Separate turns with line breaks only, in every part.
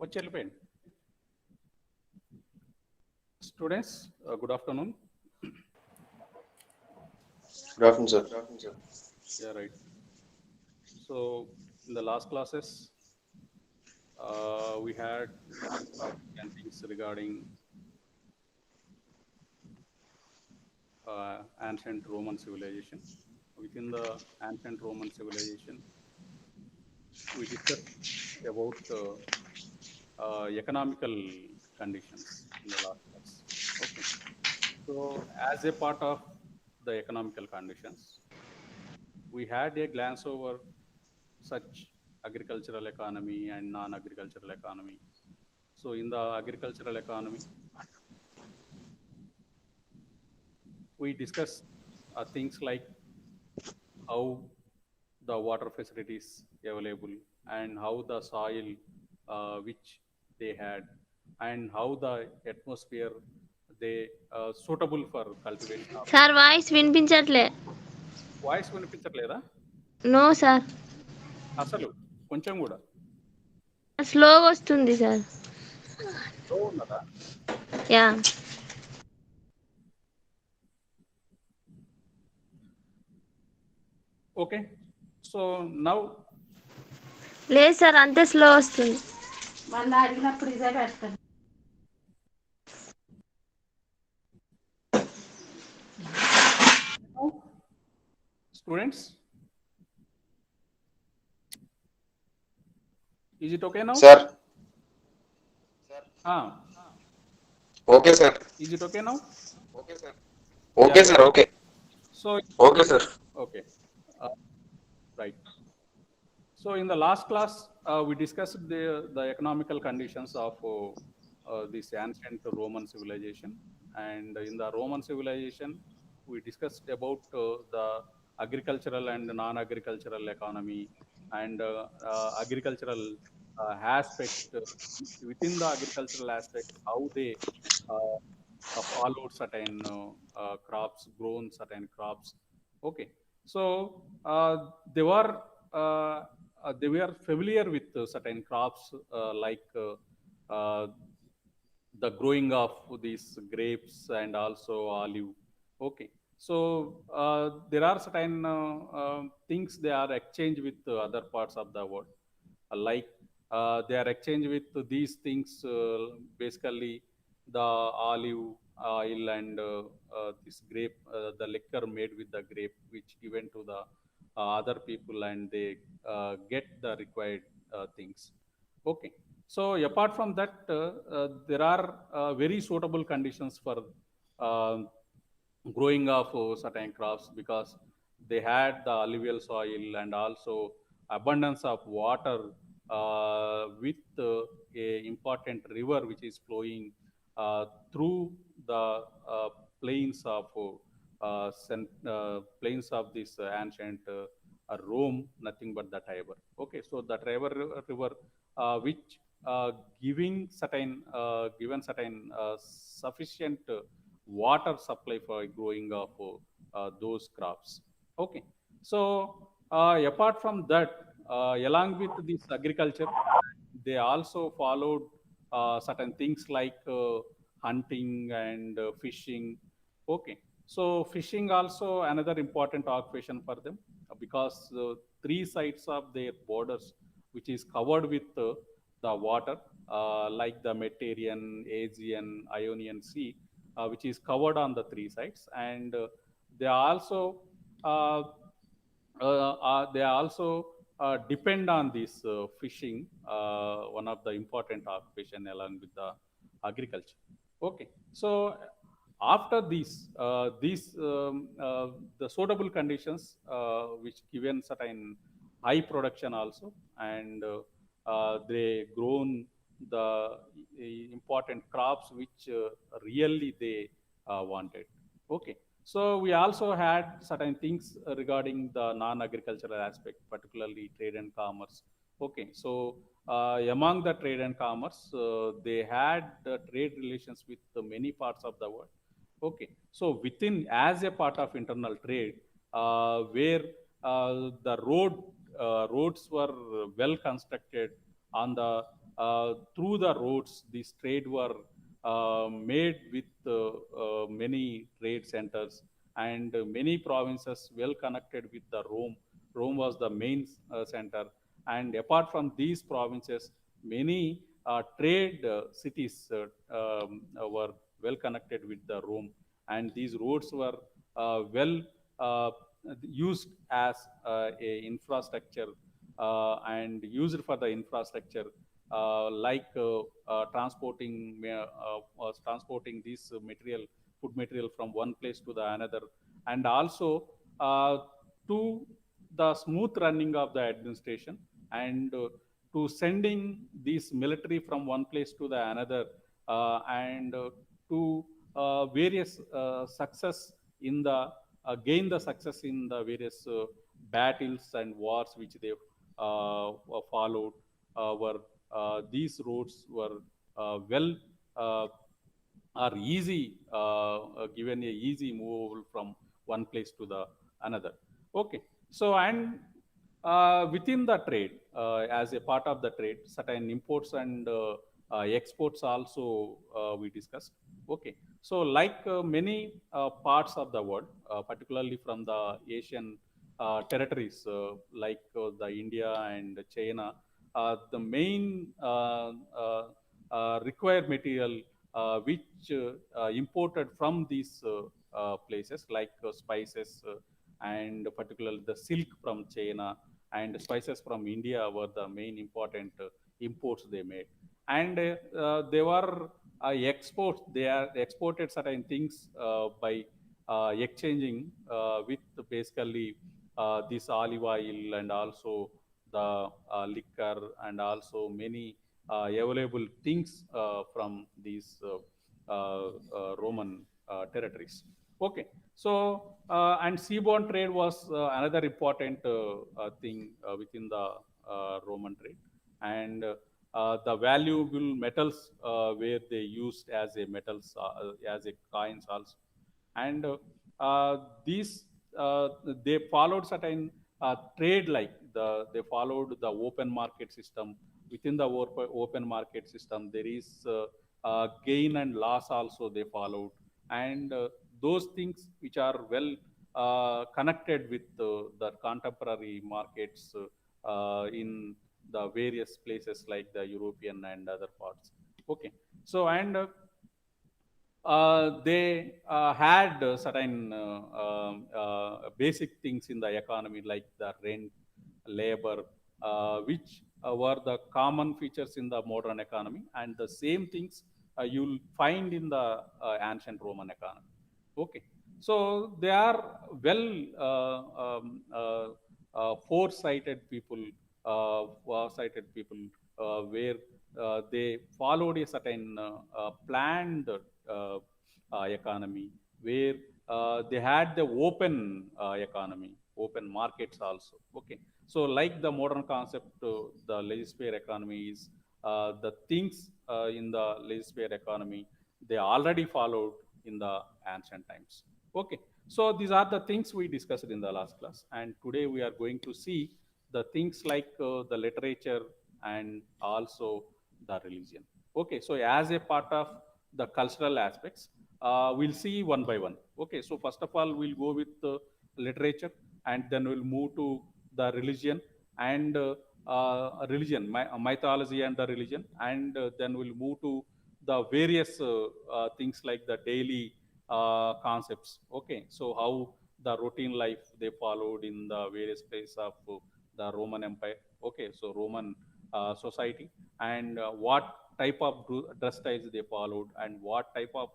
వచ్చి వెళ్ళిపోయింది. Students, good afternoon.
Good afternoon, sir.
Yeah, right. So in the last classes, we had topic and things regarding ancient Roman civilization. Within the ancient Roman civilization, we discussed about economical conditions in the last class. Okay. So as a part of the economical conditions, we had a glance over such agricultural economy and non-agricultural economy. So in the agricultural economy, we discuss things like how the water facilities available and how the soil which they had and how the atmosphere they suitable for cultivation of.
Sir voice వినిపించట్లే.
Voice వినిపించట్లేదా
no sir,
అసలు? కొంచెం కూడా
స్లోగా వస్తుంది sir.
Slow ఉన్నదా?
Yeah
okay. So now
లేదు sir, అంతే స్లో వస్తుంది.
వాళ్ళు అడిగినప్పుడు ఇదే పెడతాను.
students, is it okay now?
Sir.
Okay,
sir.
Is it okay now?
Okay,
Yeah.
sir. Okay.
So
Okay, sir.
okay, right. So in the last class, we discussed the economical conditions of this ancient Roman civilization, and in the Roman civilization, we discussed about the agricultural and non-agricultural economy and agricultural aspect within the agricultural aspect, how they followed certain crops, grown certain crops. Okay, so they were familiar with certain crops like uh, the growing of these grapes and also olive. Okay, so there are certain things they are exchanged with other parts of the world, like they are exchanged with these things, basically the olive oil and this grape, the liquor made with the grape, which given to the other people, and they get the required things. Okay, so apart from that, there are very suitable conditions for uh, growing of certain crops, because they had the alluvial soil and also abundance of water with a important river which is flowing through the plains of plains of this ancient Rome, nothing but the Tiber. Okay, so the river which given certain sufficient water supply for growing of those crops. Okay, so apart from that, along with this agriculture, they also followed certain things like hunting and fishing. Okay, so fishing also another important occupation for them, because three sides of their borders, which is covered with the water, like the Mediterranean, Aegean, Ionian Sea, which is covered on the three sides, and they are also uh, they also depend on this fishing, one of the important occupation along with the agriculture. Okay, so after the suitable conditions which given certain high production also, and they grown the important crops which really they wanted. Okay, so we also had certain things regarding the non-agricultural aspect, particularly trade and commerce. Okay, so among the trade and commerce, they had trade relations with many parts of the world. Okay, so within as a part of internal trade, where the roads were well constructed on the through the roads, these trade were made with many trade centers, and many provinces well connected with the Rome. Rome was the main center, and apart from these provinces, many trade cities were well connected with the Rome, and these roads were well uh, used as a infrastructure and used for the infrastructure, transporting this material, food material, from one place to the another, and also uh, to the smooth running of the administration, and to sending this military from one place to the another, and to various success in the gain the success in the various battles and wars which they followed, were these roads were well uh, are easy, given a easy move from one place to the another. Okay, so and within the trade, as a part of the trade, certain imports and exports also we discussed. Okay, so like many parts of the world, particularly from the Asian territories, like the India and China, the main required material which imported from these places, like spices, and particularly the silk from China and spices from India, were the main important imports they made. And they were exports. They are exported certain things by exchanging with basically this olive oil, and also the liquor, and also many available things from these Roman territories. Okay, so and seaborne trade was another important thing within the Roman trade, and the valuable metals where they used as a metals, as a coins also, and these uh, they followed certain trade, like they followed the open market system. Within the open market system, there is gain and loss also they followed, and those things which are well connected with the contemporary markets in the various places like the European and other parts. Okay, so and they had certain basic things in the economy, like the rent, labor, which were the common features in the modern economy, and the same things you'll find in the ancient Roman economy. Okay, so they are well foresighted people, foresighted people, where they followed a certain planned economy, where they had the open economy, open markets also. Okay, so like the modern concept, the laissez-faire economy is the things in the laissez-faire economy they already followed in the ancient times. Okay, so these are the things we discussed in the last class, and today we are going to see the things like the literature and also the religion. Okay, so as a part of the cultural aspects, we'll see one by one. Okay, so first of all, we'll go with literature, and then we'll move to the religion, and mythology and the religion, and then we'll move to the various things like the daily concepts. Okay, so how the routine life they followed in the various places of the Roman Empire. Okay, so Roman society, and what type of dress styles they followed, and what type of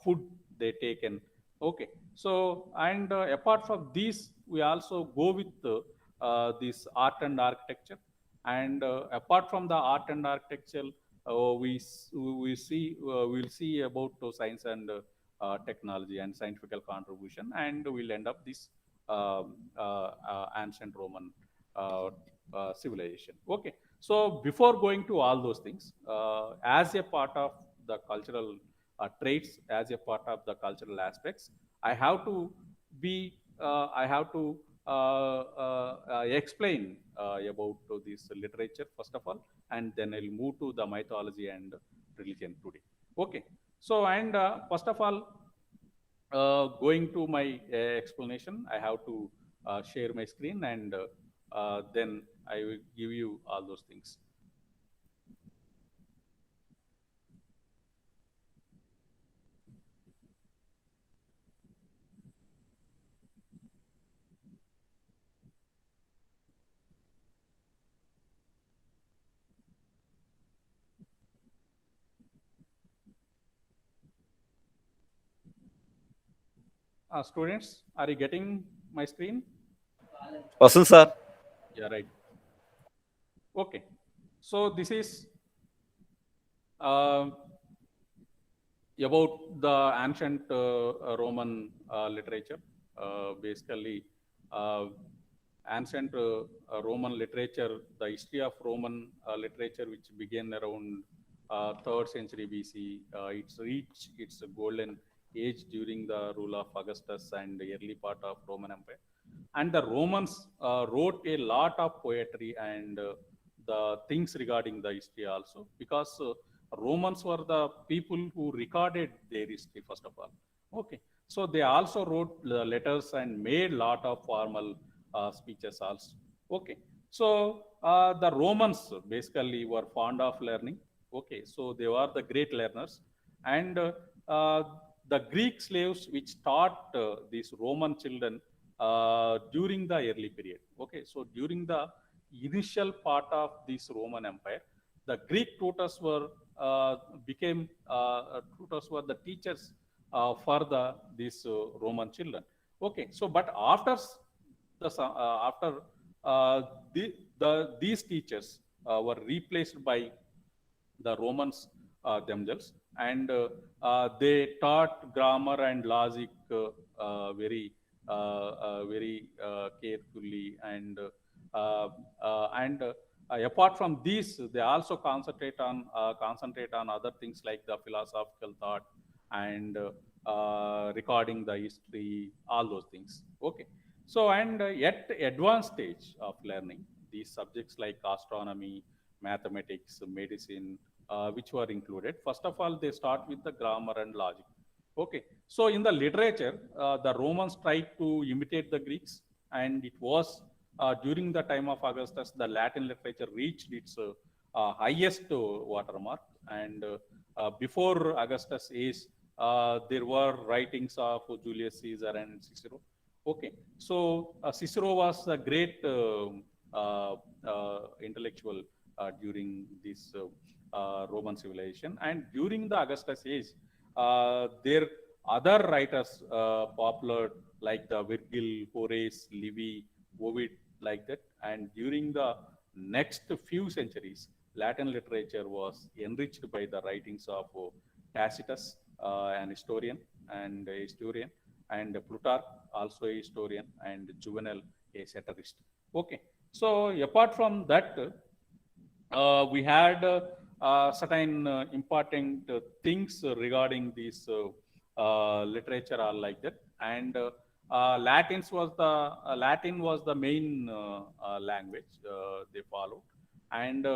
food they taken. Okay, so and apart from these, we also go with this art and architecture, and apart from the art and architecture, we'll see about science and technology and scientific contribution, and we'll end up this ancient Roman civilization. Okay, so before going to all those things, as a part of the cultural traits, as a part of the cultural aspects, I have to I have to explain about this literature first of all, and then I'll move to the mythology and religion today. Okay. So, and first of all, going to my explanation, I have to share my screen, and then I will give you all those things. Students, are you getting my screen?
Awesome, sir.
Yeah, right. Okay. So this is uh, about the ancient Roman literature. Basically, uh, ancient Roman literature, the history of Roman literature, which began around 3rd century BC, it's reached its golden age during the rule of Augustus and the early part of Roman Empire. And the Romans wrote a lot of poetry and the things regarding the history also, because Romans were the people who recorded their history first of all. Okay, so they also wrote letters and made lot of formal speeches also. Okay, so the Romans basically were fond of learning. Okay, so they were the great learners, and uh, the Greek slaves which taught these Roman children during the early period. Okay, so during the initial part of this Roman Empire, the Greek tutors were became tutors were the teachers for the these Roman children. Okay, so but after after uh, these teachers were replaced by the Romans themselves, and they taught grammar and logic very carefully, and apart from these, they also concentrate on other things like the philosophical thought and recording the history, all those things. Okay, so and at advanced stage of learning, these subjects like astronomy, mathematics, medicine, which were included. First of all, they start with the grammar and logic. Okay, so in the literature, the Romans tried to imitate the Greeks, and it was during the time of Augustus, the Latin literature reached its highest watermark. And before Augustus' age, there were writings of Julius Caesar and Cicero. Okay, so Cicero was a great intellectual during this Roman civilization, and during the Augustus age, there other writers popular like the Virgil, Horace, Livy, Ovid, like that. And during the next few centuries, Latin literature was enriched by the writings of Tacitus, an historian and a historian, and Plutarch, also a historian, and Juvenal, a satirist. Okay, so apart from that, we had certain important things regarding this literature are like that, and Latin was the main language they followed, and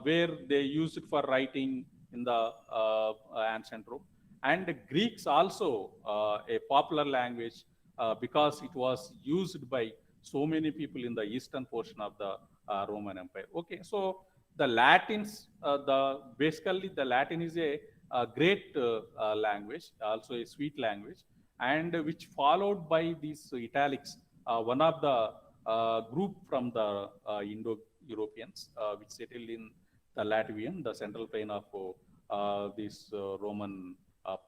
where they used it for writing in the ancient Rome, and Greeks also a popular language because it was used by so many people in the eastern portion of the Roman Empire. Okay, so the Latins, the basically the Latin is a great language, also a sweet language, and which followed by these italics, one of the group from the Indo-Europeans which settled in the Latvian, the central plain of this Roman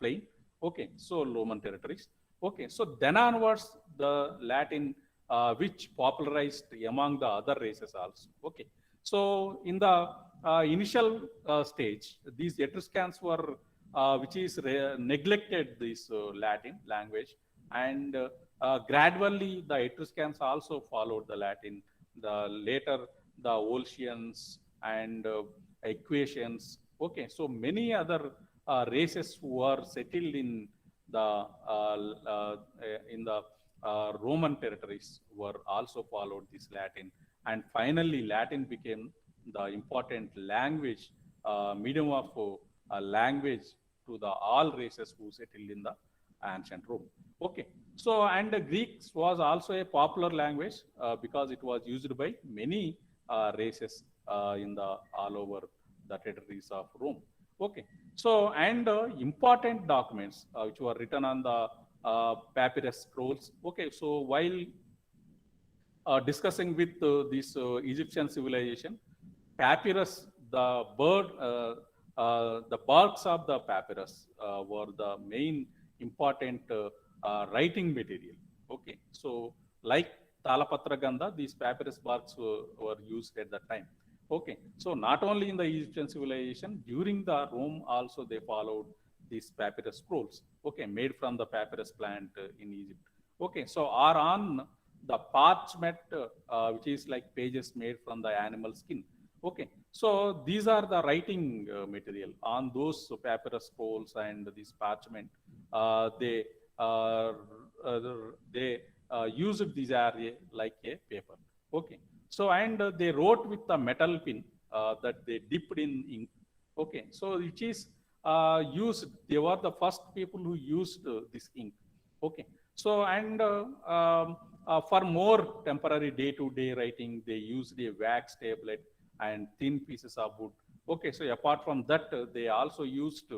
plain. Okay, so Roman territories. Okay, so then onwards, the Latin which popularized among the other races also. Okay, so in the initial stage, these Etruscans were, which is neglected this Latin language, and gradually the Etruscans also followed the Latin. The later the Volscians and Equations. Okay, so many other races who are settled in the Roman territories were also followed this Latin, and finally Latin became the important language, medium of language to the all races who settled in the ancient Rome. Okay, so and the Greeks was also a popular language because it was used by many races in the all over the territories of Rome. Okay, so and important documents which were written on the papyrus scrolls. Okay, so while discussing with this Egyptian civilization, papyrus, the barks of the papyrus were the main important writing material. Okay, so like Talapatra Gandha, these papyrus barks were used at that time. Okay, so not only in the Egyptian civilization, during the Rome also they followed these papyrus scrolls. Okay, made from the papyrus plant in Egypt. Okay, so are on the parchment, which is like pages made from the animal skin. Okay, so these are the writing material on those papyrus scrolls and this parchment. They uh, uh, they used these are like a paper. Okay, so and they wrote with the metal pin that they dipped in ink. Okay, so which is used. They were the first people who used this ink. Okay, so and for more temporary day-to-day writing, they used a wax tablet and thin pieces of wood. Okay, so apart from that, they also used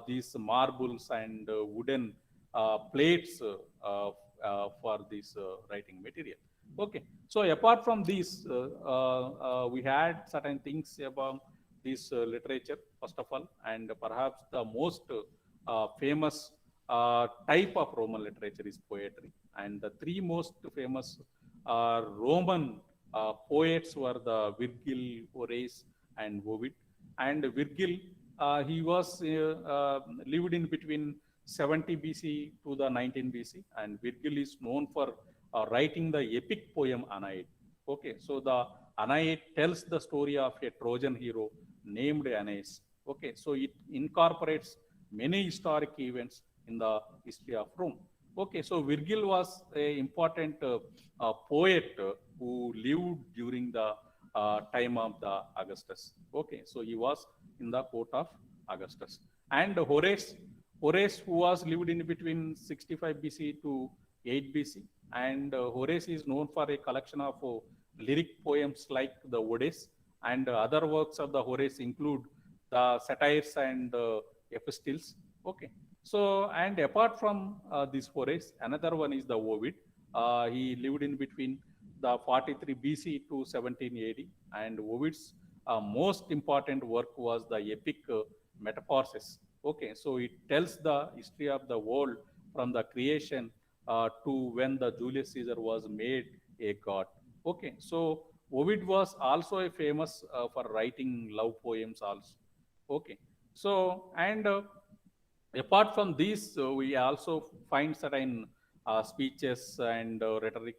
these marbles and wooden plates for this writing material. Okay, so apart from this, we had certain things about this literature, first of all, and perhaps the most famous type of Roman literature is poetry. And the three most famous Roman poets were the Virgil, Horace, and Ovid. And Virgil, he was lived in between 70 BC to the 19 BC, and Virgil is known for writing the epic poem Aeneid. Okay, so the Aeneid tells the story of a Trojan hero named Aeneas. Okay, so it incorporates many historic events in the history of Rome. Okay, so Virgil was an important poet who lived during the time of the Augustus. Okay, so he was in the court of Augustus. And Horace, who was lived in between 65 BC to 8 BC, and Horace is known for a collection of lyric poems like the Odes, and other works of the Horace include the satires and epistles. Okay, so and apart from this Horace, another one is the Ovid. He lived in between the 43 BC to 17 AD, and Ovid's most important work was the epic Metamorphosis. Okay, so it tells the history of the world from the creation to when the Julius Caesar was made a god. Okay, so Ovid was also a famous for writing love poems also. Okay, so and apart from these, we also find certain speeches and rhetoric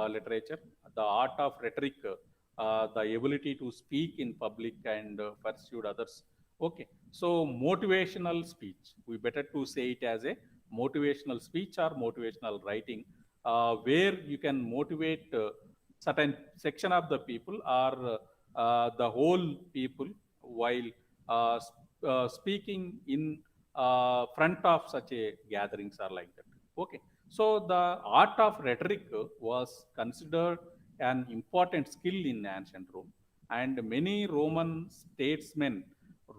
literature, the art of rhetoric, the ability to speak in public and pursue others. Okay, so motivational speech, we better to say it as a motivational speech or motivational writing, where you can motivate certain section of the people or the whole people while speaking in front of such a gatherings are like that. Okay, so the art of rhetoric was considered an important skill in ancient Rome, and many Roman statesmen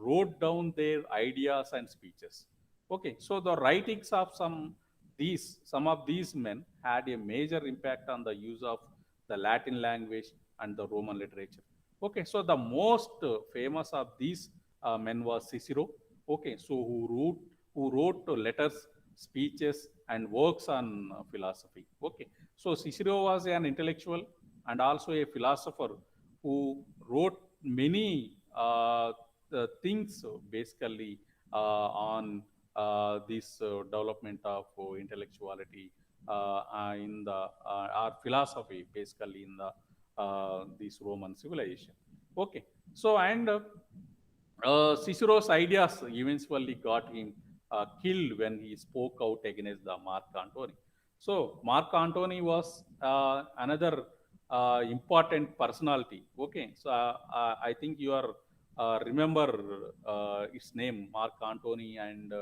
wrote down their ideas and speeches. Okay, so the writings of some of these men had a major impact on the use of the Latin language and the Roman literature. Okay, so the most famous of these men was Cicero. Okay, so who wrote letters, speeches, and works on philosophy. Okay, so Cicero was an intellectual and also a philosopher who wrote many things basically on this development of intellectuality in the our philosophy basically in the this Roman civilization. Okay, so and Cicero's ideas eventually got him killed when he spoke out against the Mark Antony. So Mark Antony was another important personality. Okay, so I think you are remember its name, Mark Antony, and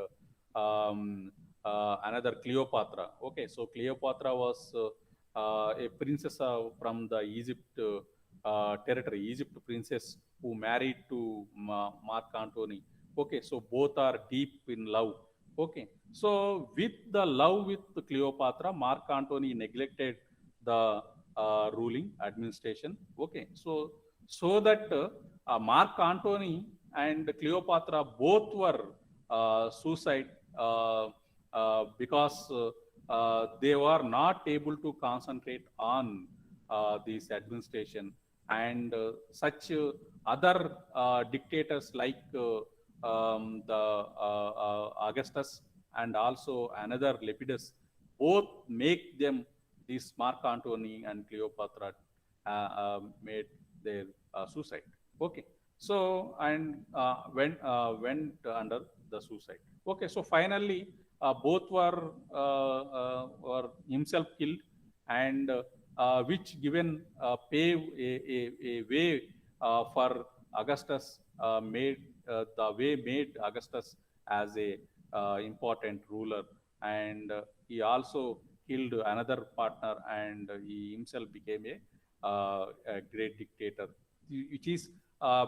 another Cleopatra. Okay, so Cleopatra was a princess from the Egypt territory, Egypt princess who married to Mark Antony. Okay, so both are deep in love. Okay, so with the love with Cleopatra, Mark Antony neglected the ruling administration. Okay, so that Mark Antony and Cleopatra both were suicide because they were not able to concentrate on this administration, and such other dictators like the Augustus and also another Lepidus both make them, this Mark Antony and Cleopatra made their suicide. Okay, so and went under the suicide. Okay, so finally both were himself killed, and which given pave a way for Augustus, made the way made Augustus as a important ruler, and he also killed another partner, and he himself became a great dictator, which is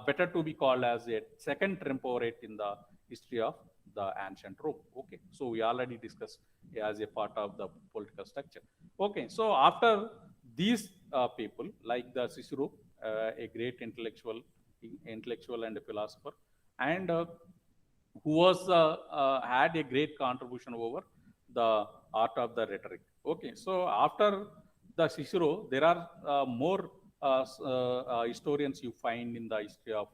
better to be called as a second triumvirate in the history of the ancient Rome. Okay, so we already discussed as a part of the political structure. Okay, so after these people like the Cicero, a great intellectual and a philosopher, and who was had a great contribution over the art of the rhetoric. Okay, so after the Cicero, there are more historians you find in the history of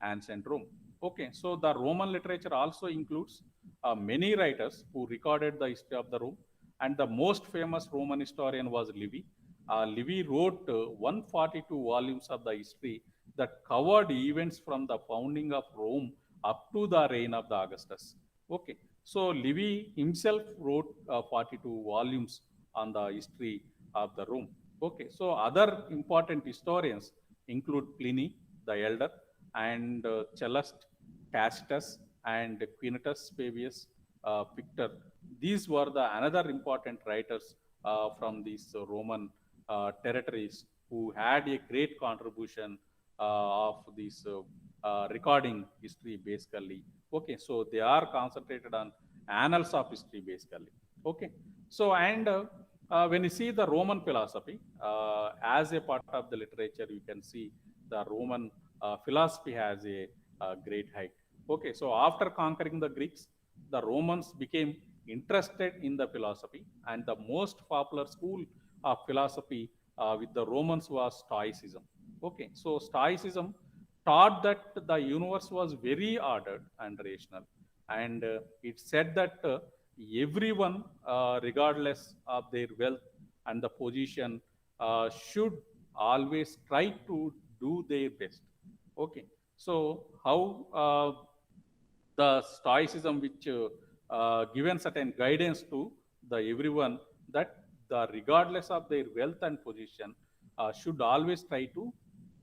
ancient Rome. Okay, so the Roman literature also includes many writers who recorded the history of the Rome, and the most famous Roman historian was Livy. Livy wrote 142 volumes of the history that covered events from the founding of Rome up to the reign of the Augustus. Okay, so Livy himself wrote 42 volumes on the history of the Rome. Okay, so other important historians include Pliny the Elder, and Cellust, Tacitus, and Quintus Fabius Pictor. These were the another important writers from these Roman territories who had a great contribution of this recording history basically. Okay, so they are concentrated on annals of history basically. Okay, so and when you see the Roman philosophy as a part of the literature, you can see the Roman philosophy has a great height. Okay, so after conquering the Greeks, the Romans became interested in the philosophy, and the most popular school of philosophy with the Romans was Stoicism. Okay, so Stoicism taught that the universe was very ordered and rational, and it said that everyone, regardless of their wealth and the position, should always try to do their best. Okay, so how the Stoicism, which given certain guidance to the everyone that the regardless of their wealth and position should always try to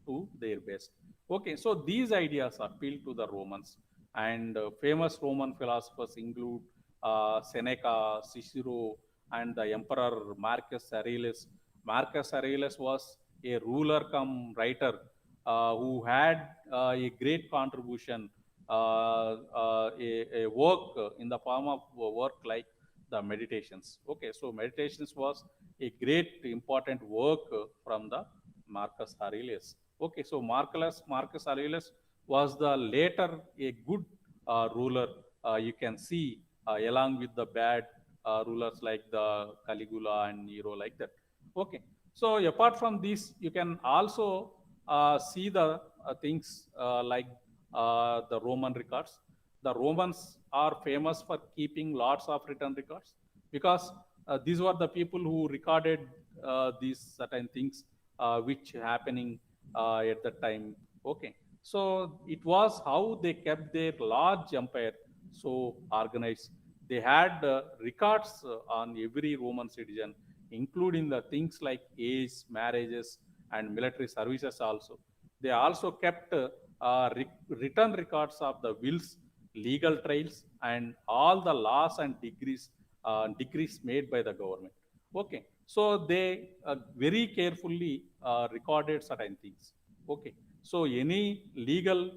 do their best. Okay, so these ideas appeal to the Romans, and famous Roman philosophers include Seneca, Cicero, and the Emperor Marcus Aurelius. Marcus Aurelius was a ruler come writer who had a great contribution, a work in the form of work like the meditations. Okay, so meditations was a great important work from the Marcus Aurelius. Okay, so Marcus Aurelius was the later a good ruler. You can see along with the bad rulers like the Caligula and Nero, like that. Okay, so apart from this, you can also see the things like the Roman records. The Romans are famous for keeping lots of written records because these were the people who recorded these certain things which happening at the time. Okay, so it was how they kept their large empire so organized. They had records on every Roman citizen, including the things like age, marriages, and military services also. They also kept written records of the wills, legal trials, and all the laws and decrees made by the government. Okay, so they very carefully recorded certain things. Okay, so any legal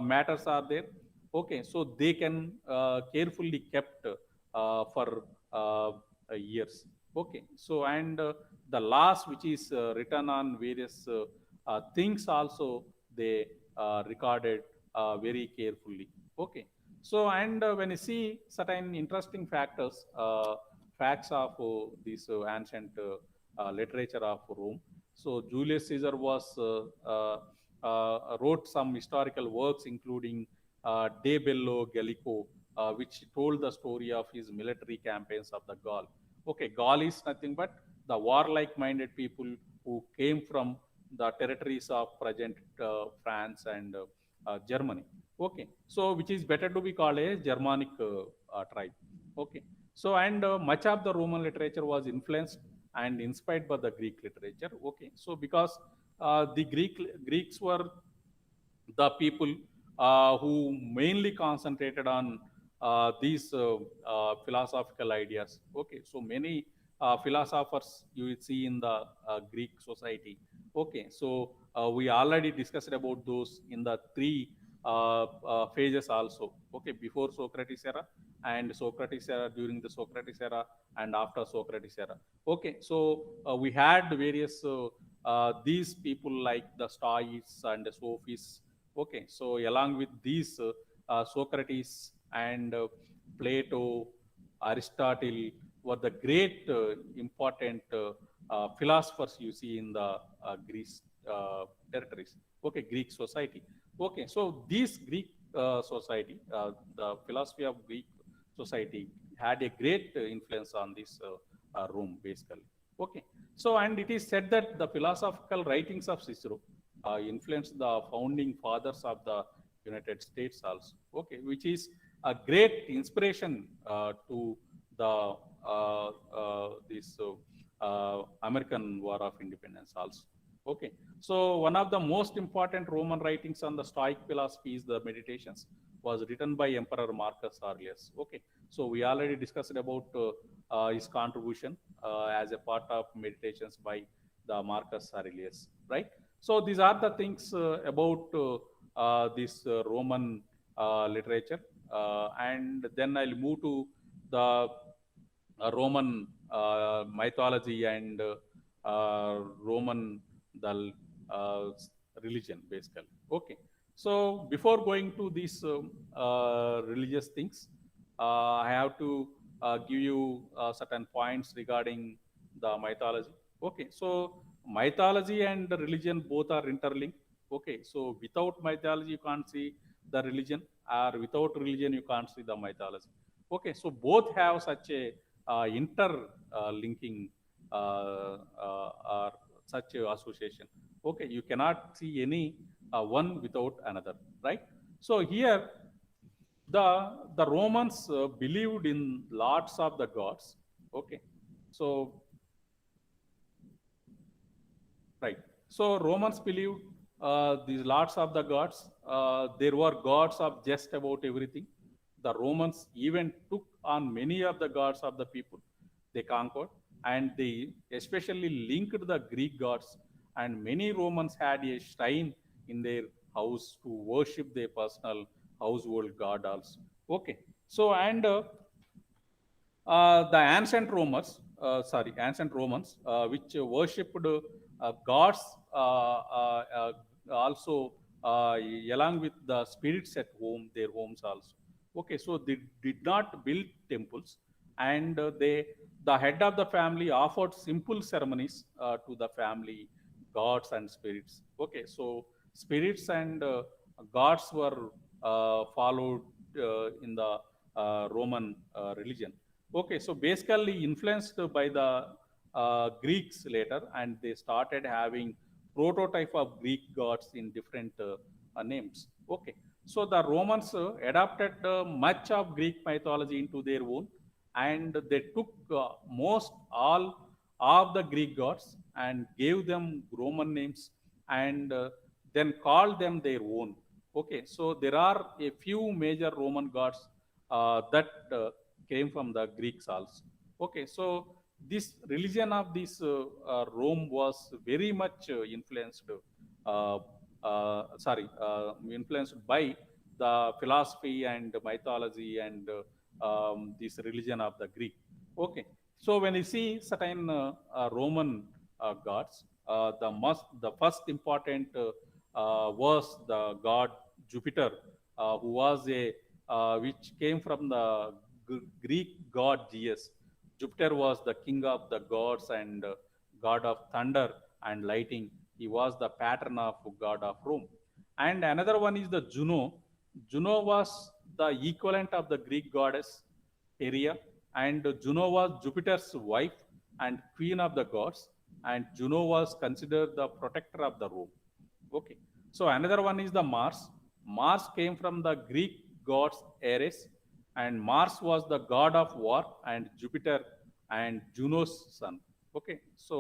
matters are there. Okay, so they can carefully kept for years. Okay, so and the laws which is written on various things also they recorded very carefully. Okay, so and when you see certain interesting facts of this ancient literature of Rome. So Julius Caesar was wrote some historical works, including De Bello Gallico, which told the story of his military campaigns of the Gaul. Okay, Gaul is nothing but the warlike-minded people who came from the territories of present France and Germany. Okay, so which is better to be called a Germanic tribe. Okay, so and much of the Roman literature was influenced and inspired by the Greek literature. Okay, so because the Greeks were the people who mainly concentrated on these philosophical ideas. Okay, so many philosophers you will see in the Greek society. Okay, so we already discussed about those in the three phases also. Okay, before Socrates era and Socrates era, during the Socrates era, and after Socrates era. Okay, so we had various these people like the Stoics and the Sophists. Okay, so along with these Socrates and Plato, Aristotle were the great important philosophers you see in the Greece territories. Okay, Greek society. Okay, so this Greek society, the philosophy of Greek society had a great influence on this Rome basically. Okay, so and it is said that the philosophical writings of Cicero influenced the founding fathers of the United States also. Okay, which is a great inspiration to the this American War of Independence also. Okay, so one of the most important Roman writings on the Stoic philosophy is the Meditations, was written by Emperor Marcus Aurelius. Okay, so we already discussed about his contribution as a part of Meditations by the Marcus Aurelius, right? So these are the things about this Roman literature, and then I'll move to the Roman mythology and Roman the religion basically. Okay, so before going to these religious things, I have to give you certain points regarding the mythology. Okay, so mythology and the religion both are interlinked. Okay, so without mythology you can't see the religion, or without religion you can't see the mythology. Okay, so both have such a interlinking or such a association. Okay, you cannot see any one without another, right? So here the Romans believed in lots of the gods. Okay, so right. So Romans believed these lots of the gods. There were gods of just about everything. The Romans even took on many of the gods of the people they conquered, and they especially linked the Greek gods. And many Romans had a shrine in their house to worship their personal household god also. Okay. So and the ancient Romans, which worshipped gods also along with the spirits at home, their homes also. Okay, so they did not build temples, and the head of the family offered simple ceremonies to the family gods and spirits. Okay, so spirits and gods were followed in the Roman religion. Okay, so basically influenced by the Greeks later, and they started having prototype of Greek gods in different names. Okay, so the Romans adapted much of Greek mythology into their own, and they took most all of the Greek gods and gave them Roman names and then called them their own. Okay, so there are a few major Roman gods that came from the Greeks also. Okay, so this religion of this Rome was very much uh, influenced by the philosophy and mythology and this religion of the Greek. Okay, so when you see certain Roman gods, the first important was the god Jupiter, who was a which came from the Greek god Zeus. Jupiter was the king of the gods and god of thunder and lighting. He was the patron of god of Rome. And another one is the Juno. Juno was the equivalent of the Greek goddess Hera, and Juno was Jupiter's wife and queen of the gods, and Juno was considered the protector of the Rome. Okay. So another one is the Mars. Mars came from the Greek gods Ares, and Mars was the god of war and Jupiter and Juno's son. Okay. So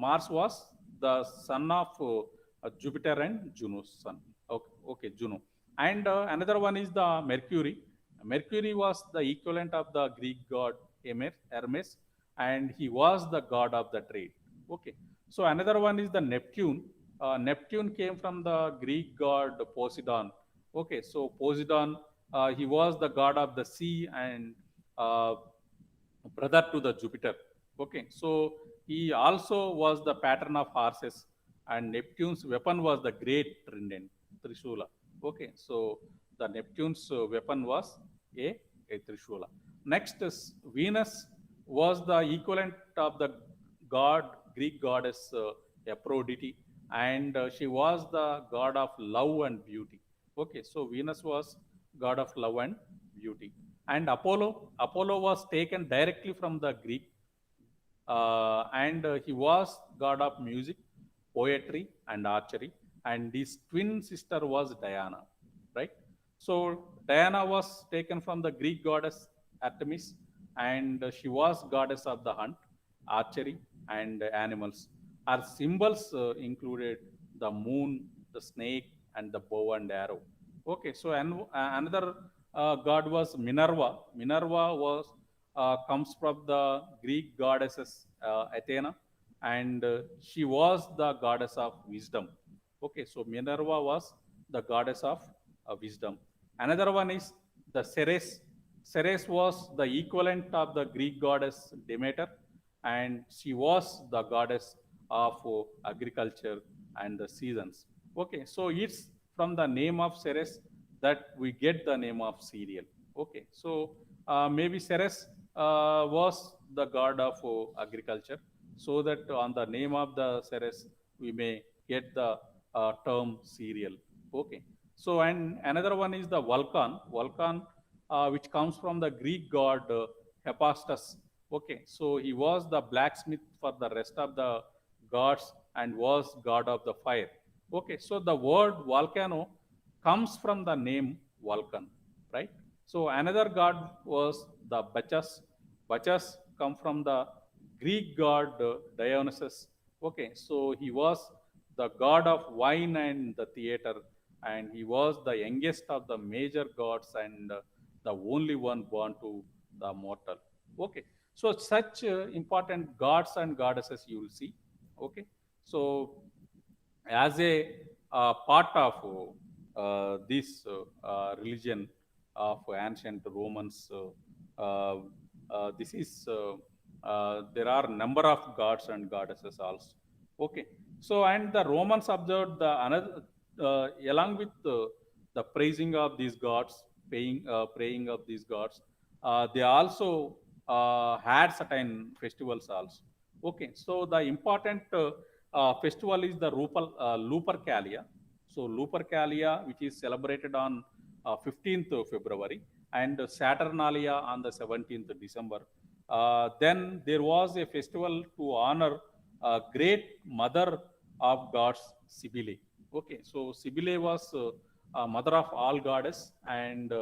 Mars was the son of Jupiter and Juno's son. Okay, okay, Juno. And another one is the Mercury. Mercury was the equivalent of the Greek god Hermes, and he was the god of the trade. Okay. So another one is the Neptune. Neptune came from the Greek god Poseidon. Okay. So Poseidon, he was the god of the sea and uh, brother to the Jupiter. Okay. So he also was the patron of horses, and Neptune's weapon was the great trident, Trishula. Okay. So the Neptune's weapon was a Trishula. Next is Venus was the equivalent of the god, Greek goddess Aphrodite, and she was the god of love and beauty. Okay, so Venus was god of love and beauty. And Apollo was taken directly from the Greek, and he was god of music, poetry, and archery. And his twin sister was Diana, right? So Diana was taken from the Greek goddess Artemis, and she was goddess of the hunt, archery, and animals. Her symbols included the moon, the snake, and the bow and arrow. Okay, so another god was Minerva. Minerva was comes from the Greek goddesses Athena, and she was the goddess of wisdom. Okay, so Minerva was the goddess of wisdom. Another one is the Ceres. Ceres was the equivalent of the Greek goddess Demeter, and she was the goddess of agriculture and the seasons. Okay, so it's from the name of Ceres that we get the name of cereal. Okay, so maybe Ceres was the god of agriculture, so that on the name of the Ceres we may get the term cereal. Okay, so and another one is the Vulcan. Vulcan, which comes from the Greek god Hephaestus. Okay, so he was the blacksmith for the rest of the gods and was god of the fire. Okay, so the word volcano comes from the name Vulcan, right? So another god was the Bacchus. Bacchus come from the Greek god Dionysus. Okay, so he was the god of wine and the theater, and he was the youngest of the major gods and the only one born to the mortal. Okay, so such important gods and goddesses you will see. Okay, so as a part of this religion of ancient Romans, this is there are number of gods and goddesses also. Okay, so and the Romans observed the another along with the praising of these gods, praying of these gods. They also had certain festivals also. Okay, so the important festival is the Lupercalia. So Lupercalia, which is celebrated on 15th of February, and Saturnalia on the 17th of December. Then there was a festival to honor great mother of gods, Cybele. Okay, so Cybele was mother of all goddess, and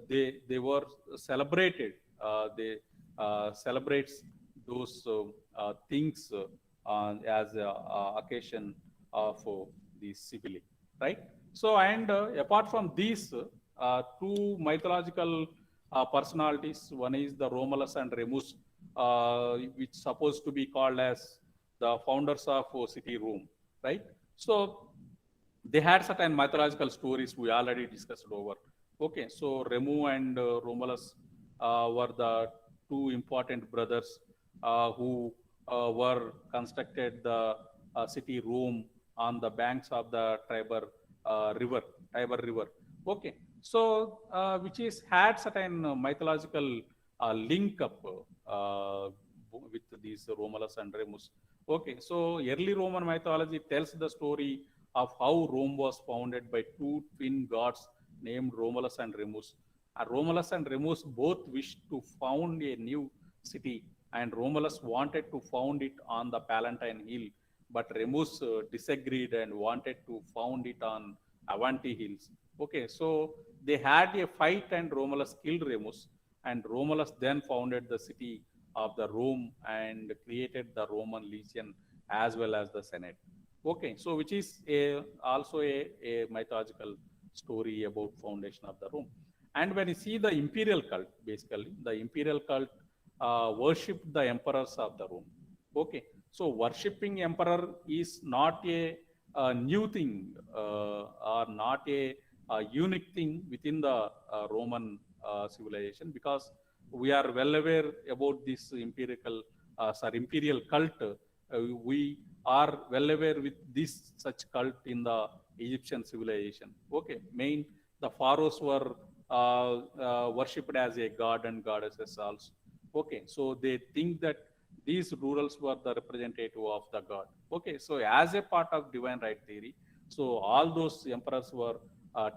they were celebrated. They celebrates those things as a occasion of the Cybele, right? So, and apart from these two mythological personalities, one is the Romulus and Remus, which supposed to be called as the founders of city Rome, right? So they had certain mythological stories we already discussed over. Okay, so Remu and Romulus were the two important brothers who were constructed the city Rome on the banks of the Tiber River. Okay, so which is had certain mythological link up with these Romulus and Remus. Okay, so early Roman mythology tells the story of how Rome was founded by two twin gods named Romulus and Remus. Romulus and Remus both wished to found a new city, and Romulus wanted to found it on the Palatine Hill, but Remus disagreed and wanted to found it on Avanti Hills. Okay, so they had a fight, and Romulus killed Remus, and Romulus then founded the city of the Rome and created the Roman legion as well as the Senate. Okay, so which is also a mythological story about foundation of the Rome. And when you see the imperial cult, basically the imperial cult worshipped the emperors of the Rome. Okay, so worshipping emperor is not a new thing or not a unique thing within the Roman civilization, because we are well aware about this imperial cult. We are well aware with this such cult in the Egyptian civilization. Okay, main the pharaohs were worshipped as a god and goddesses also. Okay, so they think that these rurals were the representative of the god. Okay, so as a part of divine right theory, so all those emperors were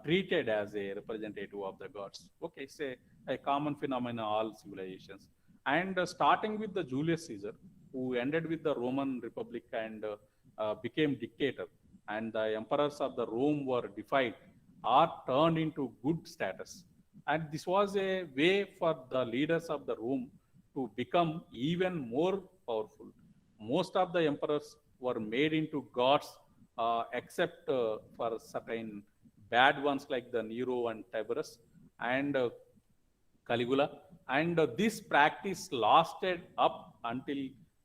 treated as a representative of the gods. Okay, it's a common phenomenon all civilizations. And starting with the Julius Caesar, who ended with the Roman Republic and became dictator, and the emperors of the Rome were defied or turned into good status. And this was a way for the leaders of the Rome to become even more powerful. Most of the emperors were made into gods, except for certain bad ones like the Nero and Tiberius and Caligula. And this practice lasted up until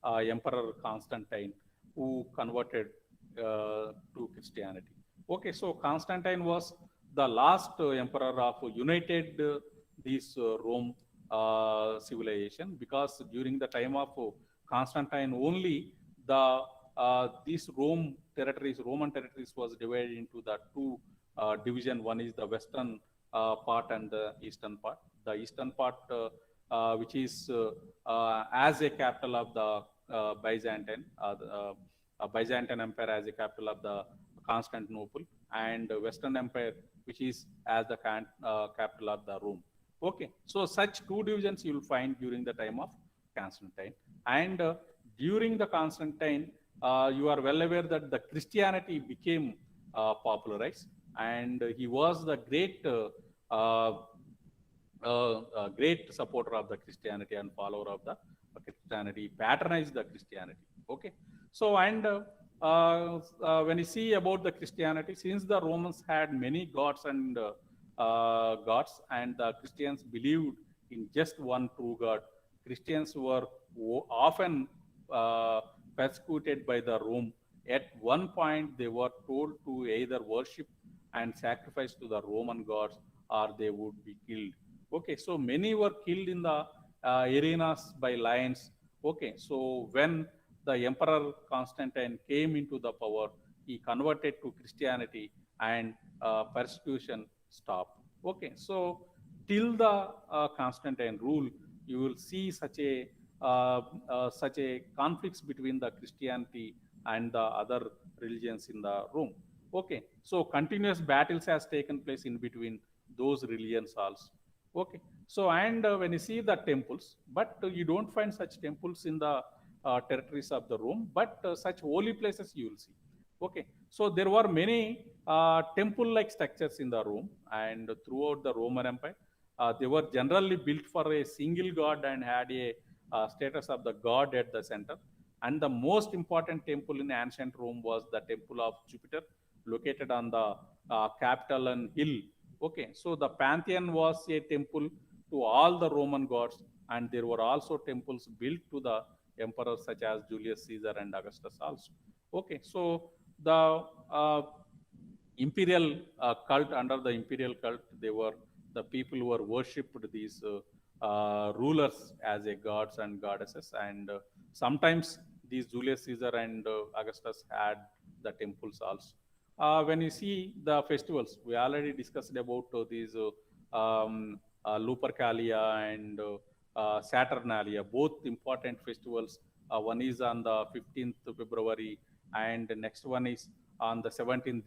Emperor Constantine, who converted to Christianity. Okay, so Constantine was the last emperor of united this Rome civilization, because during the time of Constantine only the these Roman territories was divided into the two division. One is the western part and the eastern part. The eastern part, which is as a capital of the Byzantine Empire as a capital of the Constantinople, and Western Empire, which is as the capital of the Rome. Okay, so such two divisions you will find during the time of Constantine. And during the Constantine, you are well aware that the Christianity became popularized, and he was the great supporter of the Christianity and follower of the Christianity, patronized the Christianity. Okay, so and when you see about the Christianity, since the Romans had many gods and the Christians believed in just one true God, Christians were often persecuted by the Rome. At one point, they were told to either worship and sacrifice to the Roman gods, or they would be killed. Okay, so many were killed in the arenas by lions. Okay, so when the Emperor Constantine came into the power, he converted to Christianity, and persecution stopped. Okay, so till the Constantine rule, you will see such a conflicts between the Christianity and the other religions in the Rome. Okay, so continuous battles has taken place in between those religions also. Okay, so and when you see the temples, but you don't find such temples in the territories of the Rome, but such holy places you will see. Okay, so there were many temple-like structures in the Rome, and throughout the Roman Empire, they were generally built for a single god and had a status of the god at the center. And the most important temple in ancient Rome was the temple of Jupiter, located on the Capitoline hill. Okay, so the pantheon was a temple to all the Roman gods, and there were also temples built to the emperors such as Julius Caesar and Augustus also. Okay, so the imperial cult, under the imperial cult, they were the people who were worshipped these rulers as a gods and goddesses, and sometimes these Julius Caesar and Augustus had the temples also. When you see the festivals, we already discussed about these Lupercalia and Saturnalia, both important festivals. One is on the 15th February, and the next one is on the 17th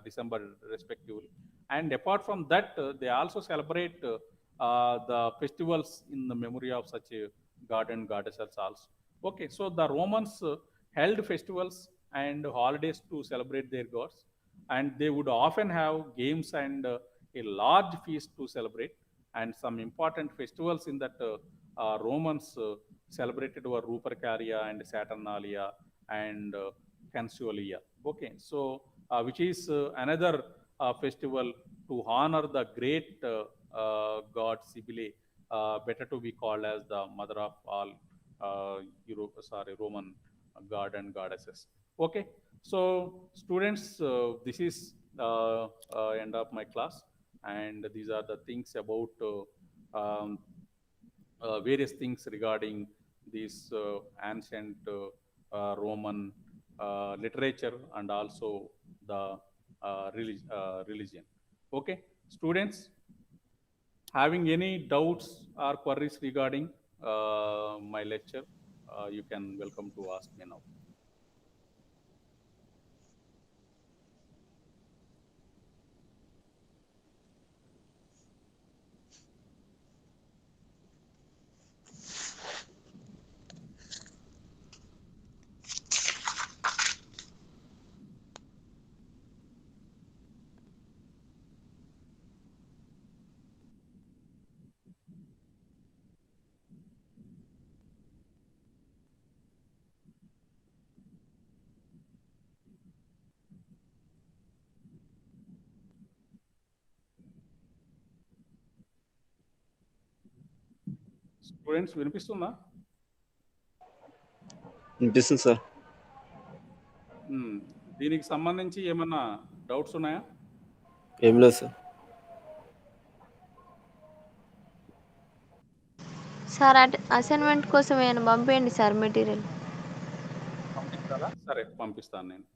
December, respectively. And apart from that, they also celebrate the festivals in the memory of such a god and goddesses also. Okay, so the Romans held festivals and holidays to celebrate their gods, and they would often have games and a large feast to celebrate. And some important festivals in that Romans celebrated were Rupercalia and Saturnalia and Consuelia. Okay, so which is another festival to honor the great god Cybele, better to be called as the mother of all Roman god and goddesses. Okay, so students, this is end of my class, and these are the things about various things regarding this ancient Roman literature and also the religion. Okay, students, having any doubts or queries regarding my lecture, you can welcome to ask me now. Students వినిపిస్తుందా?
వినిపిస్తుంది sir.
దీనికి సంబంధించి ఏమన్నా doubts ఉన్నాయా?
ఏం లేదు sir.
Sir assignment కోసం ఏమైనా పంపేయండి సార్ మెటీరియల్.
పంపించాలా? సరే, పంపిస్తాను నేను.